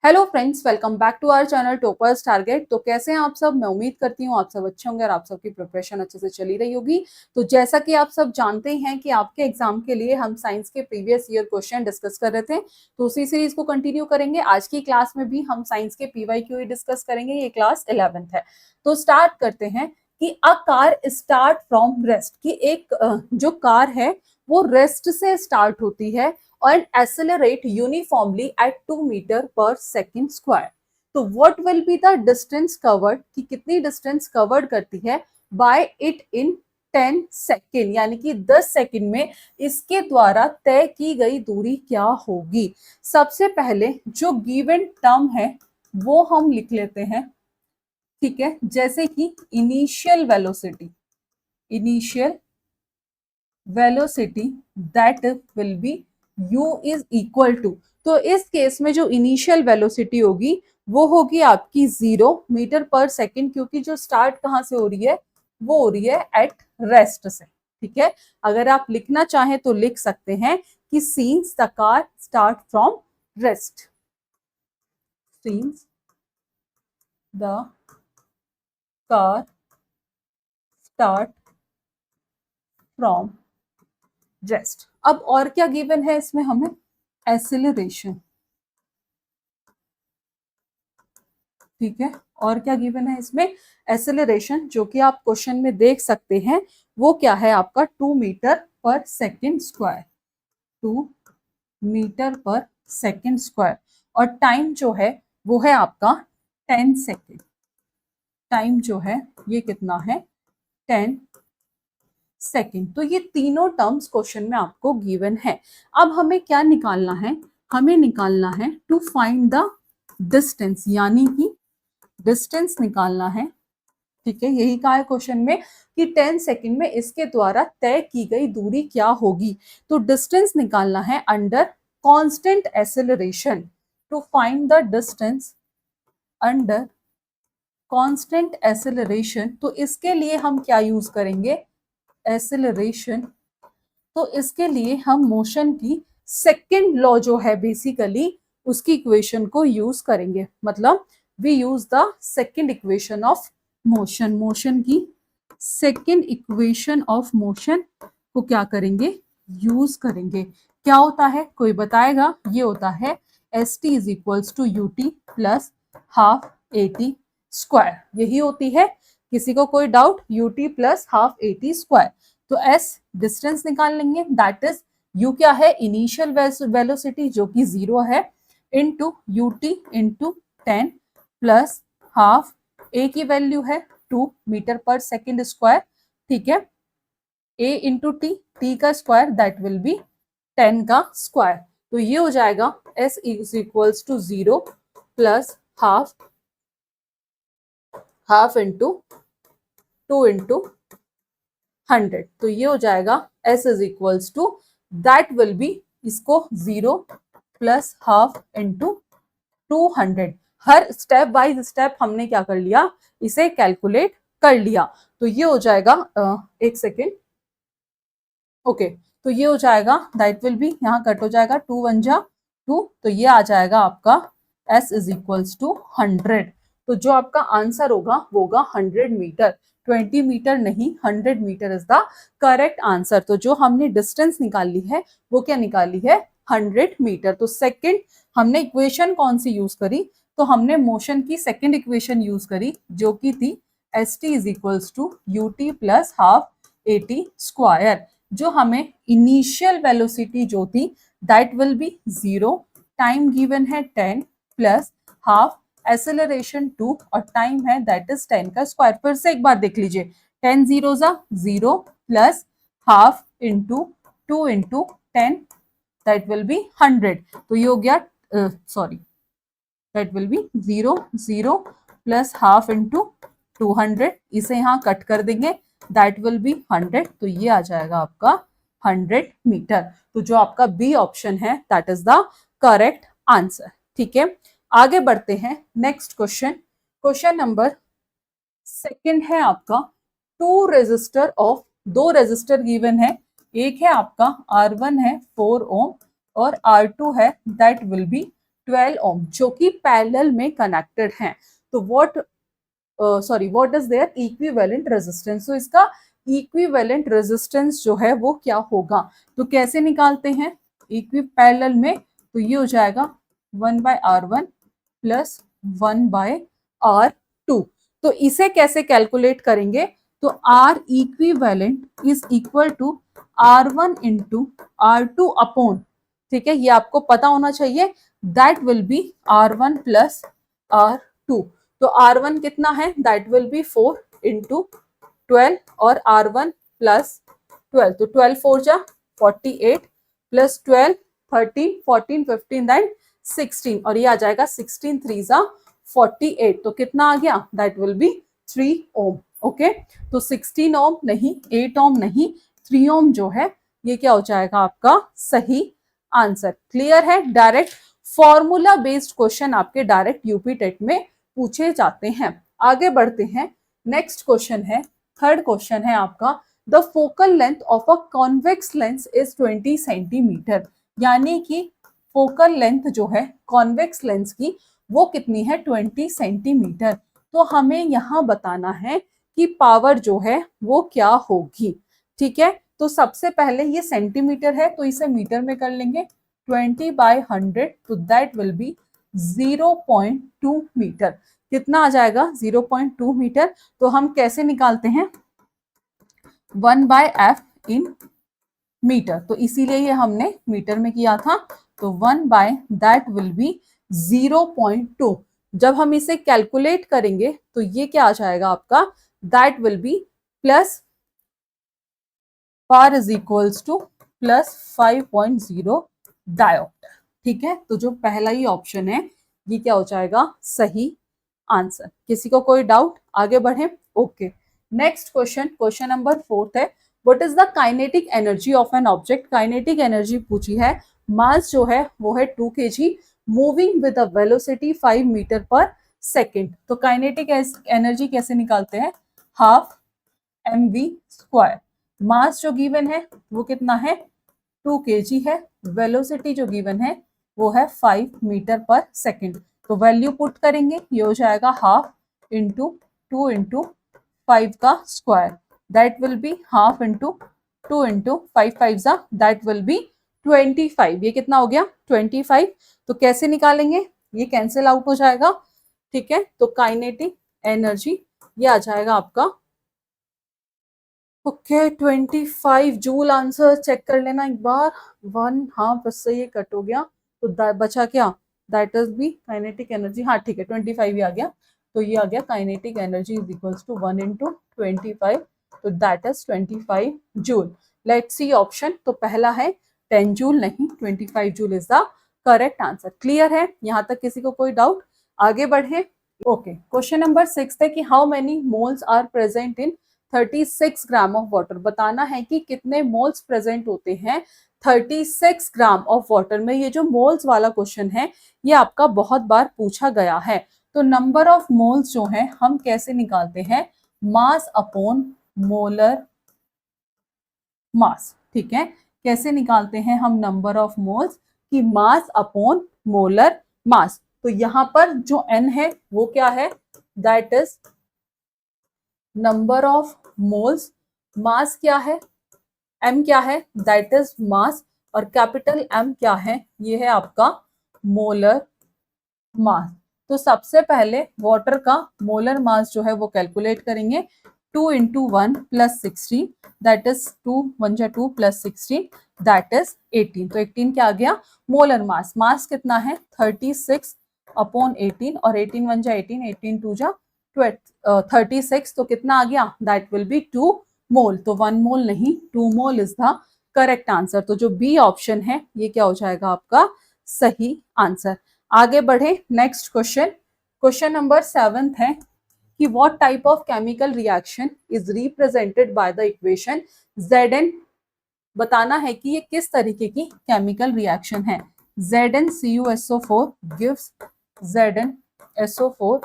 Hello friends, welcome back to our channel toppers target. तो कैसे हैं आप सब? मैं उम्मीद करती हूँ आप सब अच्छे होंगे और आप सबकी प्रिपरेशन अच्छे से चली रही होगी। तो जैसा कि आप सब जानते हैं कि आपके एग्जाम के लिए हम साइंस के प्रीवियस ईयर क्वेश्चन डिस्कस कर रहे थे, तो उसी सीरीज को कंटिन्यू करेंगे। आज की क्लास में भी हम साइंस के PYQ डिस्कस करेंगे। ये क्लास 11th है, तो स्टार्ट करते हैं कि a car start from rest, कि एक जो कार है वो रेस्ट से स्टार्ट होती है and accelerate uniformly at 2 meter per second square. तो what will be the distance covered, कि कितनी डिस्टेंस कवर्ड करती है by it in 10 सेकेंड, यानी कि 10 सेकेंड में इसके द्वारा तय की गई दूरी क्या होगी। सबसे पहले जो गिवन टर्म है वो हम लिख लेते हैं, ठीक है, जैसे कि initial velocity that will be u is equal to. तो इस केस में जो इनिशियल वेलोसिटी होगी वो होगी आपकी 0 मीटर पर सेकेंड, क्योंकि जो स्टार्ट कहाँ से हो रही है वो हो रही है एट रेस्ट से। ठीक है, अगर आप लिखना चाहें तो लिख सकते हैं कि scenes the car start from rest, scenes the car start from rest. अब और क्या गिवन है इसमें हमें? एक्सेलरेशन, ठीक है, और क्या गिवन है इसमें? एक्सेलरेशन, जो कि आप क्वेश्चन में देख सकते हैं वो क्या है आपका 2 metre per second square, 2 metre per second square. और टाइम जो है वो है आपका 10 सेकेंड। टाइम जो है ये कितना है? 10 सेकेंड। तो ये तीनों टर्म्स क्वेश्चन में आपको गिवन है। अब हमें क्या निकालना है? हमें निकालना है टू फाइंड द डिस्टेंस, यानी कि डिस्टेंस निकालना है। ठीक है, यही कहा है क्वेश्चन में कि 10 सेकेंड में इसके द्वारा तय की गई दूरी क्या होगी। तो डिस्टेंस निकालना है under constant acceleration. To find the distance under constant acceleration, तो इसके लिए हम क्या यूज करेंगे? एक्सेलरेशन। तो इसके लिए हम मोशन की सेकेंड लॉ जो है बेसिकली उसकी इक्वेशन को यूज करेंगे। मतलब we use the second equation of motion. Motion की सेकेंड इक्वेशन ऑफ मोशन को क्या करेंगे? यूज करेंगे। क्या होता है, कोई बताएगा? ये होता है s t is equals to u t plus half a t square. यही होती है, किसी को कोई doubt? U t plus half a t square. तो एस डिस्टेंस निकाल लेंगे, दैट इज यू क्या है? इनिशियल वेलोसिटी जो कि 0 है, into u t into 10 plus half a की वैल्यू है 2 मीटर पर सेकेंड स्क्वायर। ठीक है, ए इंटू टी, टी का स्क्वायर दैट विल बी 10 का स्क्वायर। तो ये हो जाएगा s is equals to 0 plus half into 2 into 100। तो ये हो जाएगा s is equals to, that will be, इसको 0 प्लस हाफ इंटू 200। हर स्टेप वाइज स्टेप हमने क्या कर लिया? इसे कैलकुलेट कर लिया। तो ये हो जाएगा एक सेकेंड, ओके, तो ये हो जाएगा दैट विल बी, यहाँ कट हो जाएगा 2 1 जा 2, तो ये आ जाएगा आपका s इज इक्वल्स टू 100। तो जो आपका आंसर होगा वो होगा 100 मीटर। 20 मीटर नहीं, 100 metre is the correct answer. तो जो हमने डिस्टेंस निकाली है वो क्या निकाली है? 100 मीटर। तो सेकंड हमने इक्वेशन कौन सी यूज करी? तो हमने मोशन की सेकंड इक्वेशन यूज करी, जो कि थी s t is equals to u t plus half a t square. जो हमें इनिशियल वेलोसिटी जो थी that will be 0, time given है 10 प्लस हाफ एक्सेलरेशन 2, और टाइम है दैट इज 10 का स्क्वायर। फिर से एक बार देख लीजिए, 10 जीरो जा 0 plus half into 2 into 10 that will B 100। तो ये हो गया, sorry, that will be 0 0 plus half into 200। इसे यहाँ कट कर देंगे, दैट विल बी 100। तो ये आ जाएगा आपका 100 मीटर। तो जो आपका बी ऑप्शन है that is the correct answer. ठीक है, आगे बढ़ते हैं। Next question, question number second है आपका, दो रेजिस्टर गिवन है। एक है आपका R1 है 4 ओम और R2 है दैट विल बी 12 ओम जो कि पैरेलल में कनेक्टेड हैं। तो what is their equivalent resistance. तो इसका इक्विवेलेंट रेजिस्टेंस जो है वो क्या होगा, तो कैसे निकालते हैं इक्वी पैरेलल में, तो ये हो जाएगा 1/R1 प्लस 1/R2। तो इसे कैसे कैलकुलेट करेंगे, तो R equivalent is equal to R1 into R2 upon, ठीक है, ये आपको पता होना चाहिए, that will B R1 plus R2। तो R1 कितना है, दैट विल बी 4 इंटू 12 और R1 प्लस 12, तो 12 4 जा 48 प्लस 12 13 14 15 दैन 16 और ये आ जाएगा 16 3 जा 48। तो कितना आ गया, that will be 3 ohm. Okay, तो 16 ओम नहीं, 8 ओम नहीं, 3 ओम जो है ये क्या हो जाएगा आपका सही आंसर। क्लियर है, डायरेक्ट फॉर्मूला बेस्ड क्वेश्चन आपके डायरेक्ट यूपी टेट में पूछे जाते हैं। आगे बढ़ते हैं, नेक्स्ट क्वेश्चन है, थर्ड क्वेश्चन है आपका, the focal length of a convex lens is 20 centimetre. यानी कि फोकल लेंथ जो है कॉन्वेक्स लेंस की वो कितनी है, 20 सेंटीमीटर। तो हमें यहाँ बताना है कि पावर जो है वो क्या होगी। ठीक है, तो सबसे पहले ये सेंटीमीटर है तो इसे मीटर में कर लेंगे, 20/100, तो दैट विल बी 0.2 मीटर। कितना आ जाएगा, 0.2 मीटर। तो हम कैसे निकालते हैं, 1/f इन मीटर, तो इसीलिए ये हमने मीटर में किया था। तो 1 दैट विल बी 0.2। जब हम इसे कैलकुलेट करेंगे तो ये क्या आ जाएगा आपका, that will be plus power is equals to plus 5.0 dioptre. ठीक है, तो जो पहला ही ऑप्शन है ये क्या हो जाएगा सही आंसर। किसी को कोई डाउट, आगे बढ़े। Okay, next question, question number 4 है, what is the kinetic energy of an object. Kinetic energy पूछी है, मास जो है वो है 2 kg, moving with a velocity 5 metre per second. तो काइनेटिक एनर्जी कैसे निकालते हैं, हाफ mv²। मास जो गिवन है वो कितना है, 2 kg है, वेलोसिटी जो गिवन है वो है 5 मीटर पर सेकेंड। तो वैल्यू पुट करेंगे, ये हो जाएगा हाफ इंटू 2 इंटू 5 का square, that will be half into 2 into 5 5 जा, दैट विल बी 25। ये कितना हो गया, 25। तो कैसे निकालेंगे, ये कैंसिल आउट हो जाएगा। ठीक है, तो काइनेटिक एनर्जी ये आ जाएगा आपका, ओके 25 जूल। आंसर चेक कर लेना एक बार, 1, हाँ बस से ये कट हो गया, तो बचा क्या, that is be kinetic energy, हाँ ठीक है 25 ही आ गया। तो ये आ गया kinetic energy is equals to 1 into 25, तो that is 25 joule. Let's see option, तो पहला है 10 जूल, नहीं 25 joule is the correct answer. Clear है, यहाँ तक किसी को कोई डाउट, आगे बढ़े। ओके, क्वेश्चन नंबर 6 है कि how many moles are present in 36 gram of water. बताना है कि कितने मोल्स प्रेजेंट होते हैं 36 ग्राम ऑफ वाटर में। ये जो मोल्स वाला क्वेश्चन है ये आपका बहुत बार पूछा गया है। तो नंबर ऑफ मोल्स जो है हम कैसे निकालते हैं, मास अपॉन मोलर मास। ठीक है, कैसे निकालते हैं हम नंबर ऑफ मोल्स, की मास अपॉन मोलर मास। तो यहां पर जो n है वो क्या है, that is number of moles, mass क्या है, m क्या है, दैट इज मास, और कैपिटल M क्या है, ये है आपका मोलर मास। तो सबसे पहले वाटर का मोलर मास जो है वो कैलकुलेट करेंगे, 2 इंटू 1 प्लस 16, दैट इज 2 1 जा 2 प्लस 16, दैट इज 18। तो 18 क्या आ गया, मोलर मास। मास कितना है 36 अपॉन 18, और 18 1 जा 18, 18 2 जा 36, तो कितना आ गया, दैट विल बी 2 मोल। तो 1 मोल नहीं, 2 mole is the correct answer. तो जो बी ऑप्शन है ये क्या हो जाएगा आपका सही आंसर। आगे बढ़े, नेक्स्ट क्वेश्चन, क्वेश्चन नंबर 7 है कि what type of chemical reaction is represented by the equation Zn। बताना है कि ये किस तरीके की केमिकल रिएक्शन है। ZnCuSO4 gives ZnSO4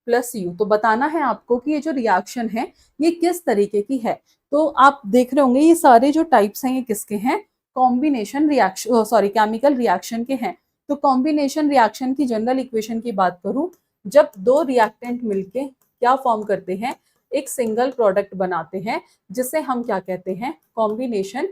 plus you. तो बताना है आपको कि ये जो रिएक्शन है ये किस तरीके की है। तो आप देख रहे होंगे ये सारे जो टाइप्स हैं ये किसके हैं, combination reaction, sorry chemical reaction के हैं। तो कॉम्बिनेशन रिएक्शन की जनरल इक्वेशन की बात करूं, जब दो रिएक्टेंट मिलके क्या फॉर्म करते हैं, एक सिंगल प्रोडक्ट बनाते हैं, जिसे हम क्या कहते हैं, कॉम्बिनेशन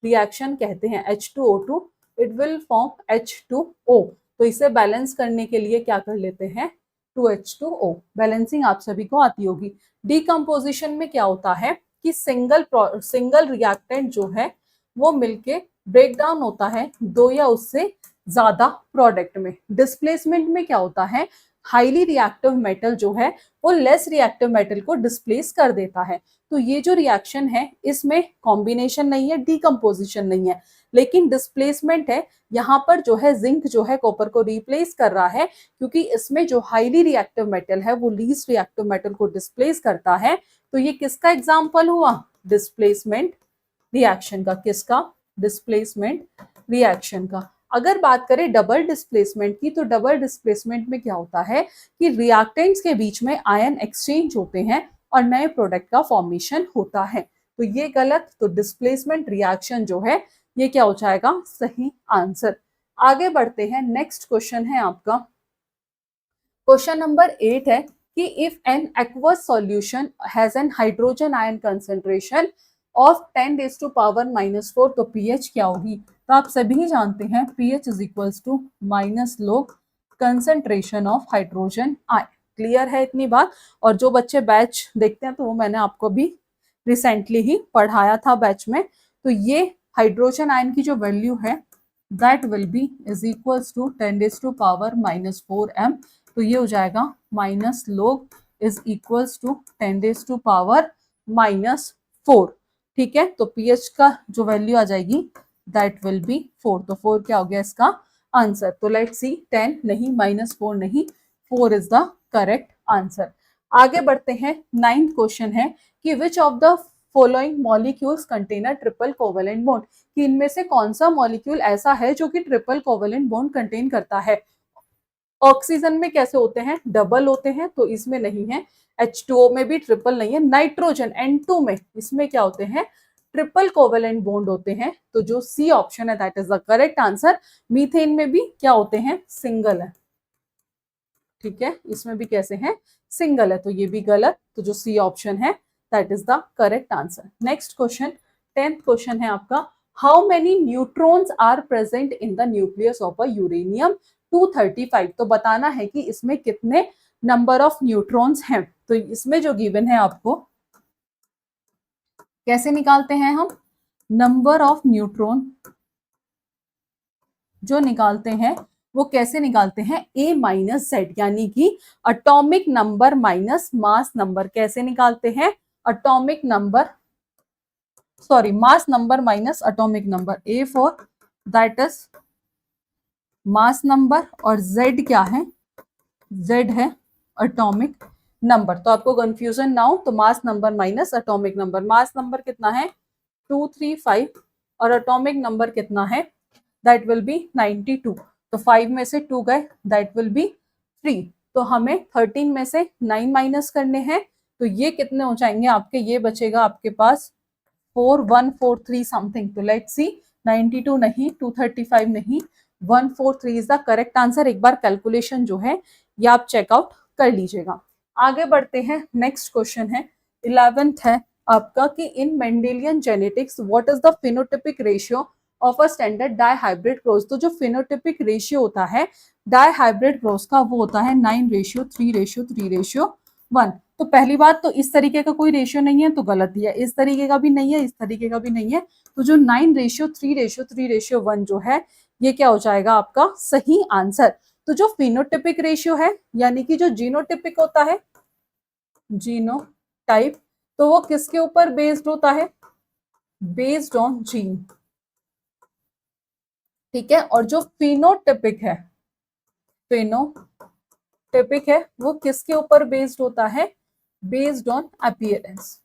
रिएक्शन कहते हैं। H2O2 it will form H2O। तो इसे बैलेंस करने के लिए क्या कर लेते हैं, 2H2O। बैलेंसिंग आप सभी को आती होगी। डिकम्पोजिशन में क्या होता है कि सिंगल रिएक्टेंट जो है वो मिलके ब्रेक डाउन होता है दो या उससे ज्यादा प्रोडक्ट में। डिस्प्लेसमेंट में क्या होता है, हाईली रिएक्टिव मेटल जो है वो लेस रिएक्टिव मेटल को डिस्प्लेस कर देता है। तो ये जो रिएक्शन है इसमें कॉम्बिनेशन नहीं है, डीकम्पोजिशन नहीं है, लेकिन डिस्प्लेसमेंट है। यहाँ पर जो है जिंक जो है कॉपर को रिप्लेस कर रहा है, क्योंकि इसमें जो हाईली रिएक्टिव मेटल है वो लीस्ट रिएक्टिव मेटल को डिस्प्लेस करता है। तो ये किसका एग्जाम्पल हुआ, डिस्प्लेसमेंट रिएक्शन का। किसका, डिस्प्लेसमेंट रिएक्शन का। अगर बात करें डबल डिस्प्लेसमेंट की, तो डबल डिस्प्लेसमेंट में क्या होता है कि रिएक्टेंट्स के बीच में आयन एक्सचेंज होते हैं और नए प्रोडक्ट का फॉर्मेशन होता है। तो ये गलत। तो डिस्प्लेसमेंट रिएक्शन जो है ये क्या हो जाएगा, सही आंसर। आगे बढ़ते हैं, नेक्स्ट क्वेश्चन है आपका क्वेश्चन नंबर 8 है कि if an aqueous solution has an hydrogen ion concentration of 10 raise to power -4, तो पीएच क्या होगी। तो आप सभी जानते हैं pH is equals to minus log concentration of hydrogen ion. Clear है इतनी बात। और जो बच्चे बैच देखते हैं तो वो मैंने आपको भी रिसेंटली ही पढ़ाया था बैच में। तो ये हाइड्रोजन आयन की जो वैल्यू है that will be is equals to 10 raise to power -4 m। तो ये हो जाएगा minus log is equals to 10 raise to power -4। ठीक है, तो पीएच का जो वैल्यू आ जाएगी दैट विल बी 4। तो 4 क्या हो गया इसका आंसर। तो लेट्स सी, 10 नहीं, -4 नहीं, 4 इज द करेक्ट आंसर। आगे बढ़ते हैं, 9th क्वेश्चन है कि which of the following molecules contain a triple covalent bond, कि इनमें से कौन सा मॉलिक्यूल ऐसा है जो कि ट्रिपल कोवेलेंट बॉन्ड कंटेन करता है। ऑक्सीजन में कैसे होते हैं, डबल होते हैं, तो इसमें नहीं है। H2O में भी ट्रिपल नहीं है। नाइट्रोजन N2 में, इसमें क्या होते हैं, ट्रिपल कोवेलेंट बॉन्ड होते हैं। तो जो सी ऑप्शन है that is the correct answer. Methane में भी क्या होते हैं, सिंगल है। ठीक है, इसमें भी कैसे हैं, सिंगल है, तो ये भी गलत। तो जो सी ऑप्शन है that is the correct answer. Next question, 10th question है आपका, how many neutrons are present in the nucleus of a uranium 235। तो बताना है कि इसमें कितने नंबर ऑफ न्यूट्रॉन्स हैं। तो इसमें जो गिवन है आपको, कैसे निकालते हैं हम, नंबर ऑफ न्यूट्रॉन जो निकालते हैं वो कैसे निकालते हैं, A माइनस Z, यानी कि atomic number minus mass number. कैसे निकालते हैं, atomic number, sorry, mass number minus atomic number. A for that is mass number और Z क्या है, Z है अटोमिक नंबर। तो आपको कंफ्यूजन ना हो, तो mass number minus atomic number. Mass number कितना है 235 और अटोमिक नंबर कितना है, दैट विल बी 92। तो 5 में से 2 गए, दैट विल बी 3। तो हमें 13 में से 9 माइनस करने हैं। तो ये कितने हो जाएंगे आपके, ये बचेगा आपके पास 4143 समथिंग। तो लेट्स सी, 92 नहीं, 235 नहीं, 143 इज द करेक्ट आंसर। एक बार कैलकुलेशन जो है ये आप चेकआउट कर लीजिएगा। आगे बढ़ते हैं, नेक्स्ट क्वेश्चन है 11th है आपका कि in Mendelian genetics what is the phenotypic ratio of a standard dihybrid cross. तो जो फिनोटिपिक रेशियो होता है डाई हाइब्रिड क्रॉस का वो होता है 9:3:3:1। तो पहली बात तो इस तरीके का कोई रेशियो नहीं है, तो गलत ही है। इस तरीके का भी नहीं है, इस तरीके का भी नहीं है। तो जो 9:3:3:1 जो है ये क्या हो जाएगा आपका सही आंसर। तो जो फिनोटिपिक रेशियो है, यानी कि जो जीनोटिपिक होता है, जीनोटाइप, तो वो किसके ऊपर बेस्ड होता है, बेस्ड ऑन जीन। ठीक है, और जो फिनोटिपिक है, फिनोटिपिक है वो किसके ऊपर बेस्ड होता है, बेस्ड ऑन अपीयरेंस।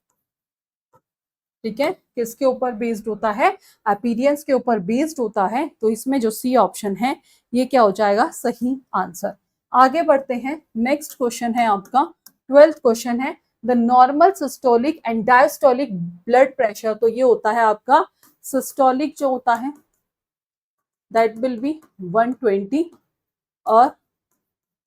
ठीक है, किसके ऊपर बेस्ड होता है, अपीयरेंस के ऊपर बेस्ड होता है। तो इसमें जो सी ऑप्शन है ये क्या हो जाएगा सही आंसर। आगे बढ़ते हैं, नेक्स्ट क्वेश्चन है आपका 12th क्वेश्चन है, the normal systolic and diastolic blood pressure. तो ये होता है आपका सिस्टोलिक जो होता है दैट विल बी 120 और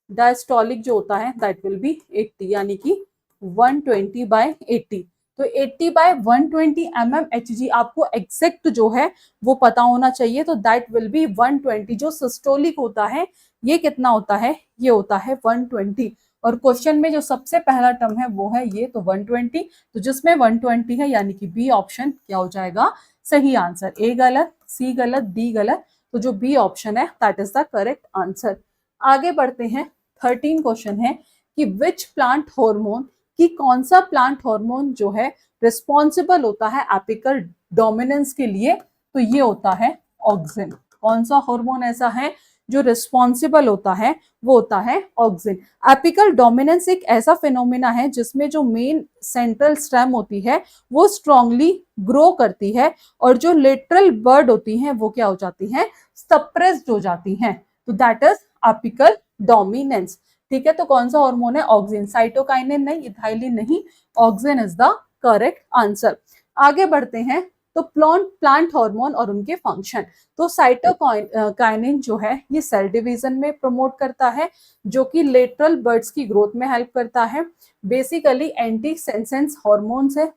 डायस्टोलिक जो होता है दैट विल बी 80, यानी कि 120/80। तो 80/120 mmHg आपको एग्जैक्ट जो है वो पता होना चाहिए। तो दैट विल बी 120। जो सिस्टोलिक होता है ये कितना होता है, ये होता है 120। और क्वेश्चन में जो सबसे पहला टर्म है वो है ये, तो 120। तो जिसमें 120 है यानी कि बी ऑप्शन क्या हो जाएगा, सही आंसर। ए गलत, सी गलत, डी गलत, तो जो बी ऑप्शन है that is the correct answer. आगे बढ़ते हैं। 13 क्वेश्चन है कि विच प्लांट हार्मोन, कि कौन सा प्लांट हार्मोन जो है रिस्पॉन्सिबल होता है एपिकल डोमिनेंस के लिए, तो ये होता है ऑक्सिन। कौन सा हार्मोन ऐसा है जो रिस्पॉन्सिबल होता है, वो होता है ऑक्सिन। एपिकल डोमिनेंस एक ऐसा फिनोमिना है जिसमें जो मेन सेंट्रल स्टेम होती है वो स्ट्रांगली ग्रो करती है और जो लेटरल बर्ड होती हैं वो क्या हो जाती हैं, सप्रेस्ड हो जाती हैं। तो दैट इज एपिकल डोमिनेंस। ठीक है, तो कौन सा हार्मोन है, ऑक्सिन। साइटोकाइनिन नहीं, इथाइलिन नहीं, auxin is the correct answer. आगे बढ़ते हैं। तो प्लांट हार्मोन और उनके फंक्शन। तो साइटोकाइनिन जो है ये सेल डिवीजन में प्रमोट करता है, जो कि लेटरल बर्ड्स की ग्रोथ में हेल्प करता है। बेसिकली एंटी सेंसेंस हार्मोन्स है,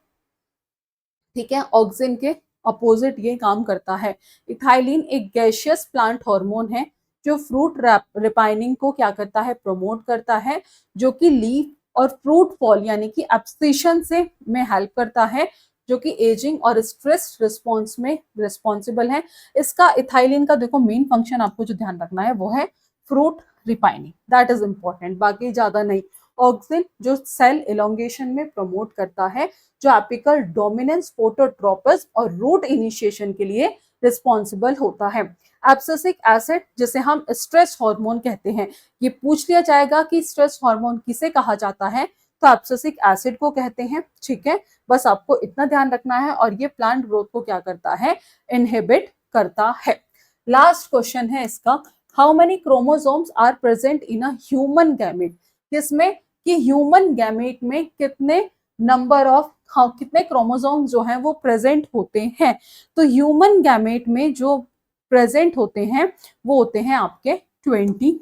ठीक है, ऑक्सिन के अपोजिट ये काम करता है। इथाइलिन एक गैसियस प्लांट हार्मोन है जो फ्रूट रिपाइनिंग को क्या करता है, प्रमोट करता है, जो कि लीफ और फ्रूट फॉल यानी कि एब्सिशन से में हेल्प करता है, जो कि एजिंग और स्ट्रेस रिस्पॉन्स में रिस्पॉन्सिबल है। इसका इथाइलिन का देखो मेन फंक्शन आपको जो ध्यान रखना है वो है फ्रूट रिपाइनिंग, दैट इज इंपॉर्टेंट, बाकी ज्यादा नहीं। ऑक्सिन जो सेल इलोंगेशन में प्रमोट करता है, जो एपिकल डोमिनेंस, फोटोट्रोपस और रूट इनिशिएशन के लिए रिस्पॉन्सिबल होता है। एब्सिसिक एसिड जिसे हम स्ट्रेस हार्मोन कहते हैं, ये पूछ लिया जाएगा कि स्ट्रेस हार्मोन किसे कहा जाता है, तो एब्सिसिक एसिड को कहते हैं। ठीक है, बस आपको इतना ध्यान रखना है। और ये प्लांट ग्रोथ को क्या करता है, इनहिबिट करता है। लास्ट क्वेश्चन है इसका, how many chromosomes are present in a human gamete. किसमें, कि ह्यूमन गैमेट में कितने नंबर ऑफ, हाँ, कितने क्रोमोसोम जो हैं वो प्रेजेंट होते हैं। तो ह्यूमन गैमेट में जो प्रेजेंट होते हैं वो होते हैं आपके 23।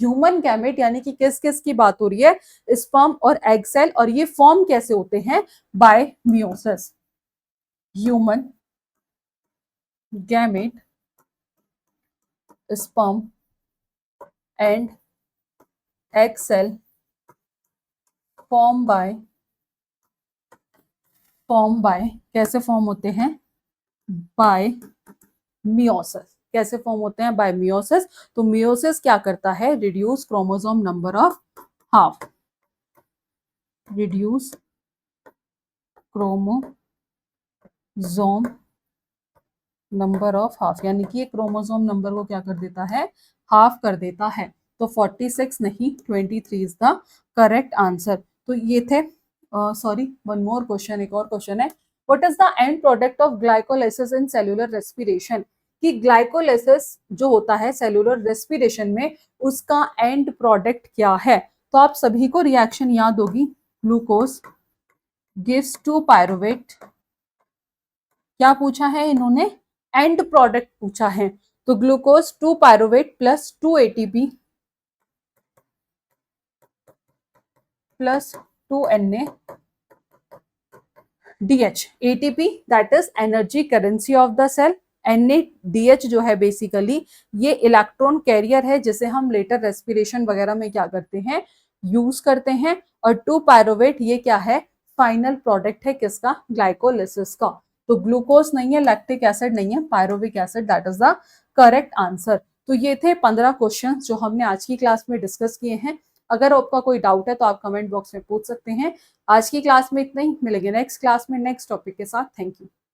ह्यूमन गैमेट यानी कि किस किस की बात हो रही है, स्पर्म और एग सेल, और ये फॉर्म कैसे होते हैं, by meiosis. Human gamete, sperm and egg cell form by कैसे फॉर्म होते हैं, बाय मियोसिस। कैसे फॉर्म होते हैं, बाय मियोसिस। तो मियोसिस क्या करता है, reduce chromosome number of half, reduce chromosome number of half, यानी कि क्रोमोसोम नंबर को क्या कर देता है, हाफ कर देता है। तो 46 नहीं, 23 इज द करेक्ट आंसर। तो ये थे, सॉरी, वन मोर क्वेश्चन, एक और क्वेश्चन है, what is the end product of glycolysis in cellular respiration. कि ग्लाइकोलाइसिस जो होता है सेल्यूलर रेस्पिरेशन में, उसका एंड प्रोडक्ट क्या है। तो आप सभी को रिएक्शन याद होगी, ग्लूकोज गिव्स टू पायरुवेट। क्या पूछा है इन्होंने, एंड प्रोडक्ट पूछा है। तो glucose 2 pyruvate plus 2 ATP plus 2 Na DH। ATP that is energy currency of the cell. NADH जो है बेसिकली ये इलेक्ट्रॉन कैरियर है, जिसे हम लेटर रेस्पिरेशन वगैरह में क्या करते हैं, यूज करते हैं। और 2 पायरुवेट ये क्या है, फाइनल प्रोडक्ट है किसका, ग्लाइकोलिसिस का। तो ग्लूकोज नहीं है, लैक्टिक एसिड नहीं है, pyruvic acid, that is the correct answer. तो ये थे 15 क्वेश्चन जो हमने आज की क्लास में डिस्कस किए हैं। अगर आपका कोई डाउट है तो आप कमेंट बॉक्स में पूछ सकते हैं। आज की क्लास में इतना ही, मिलेंगे नेक्स्ट क्लास में नेक्स्ट टॉपिक के साथ। Thank you.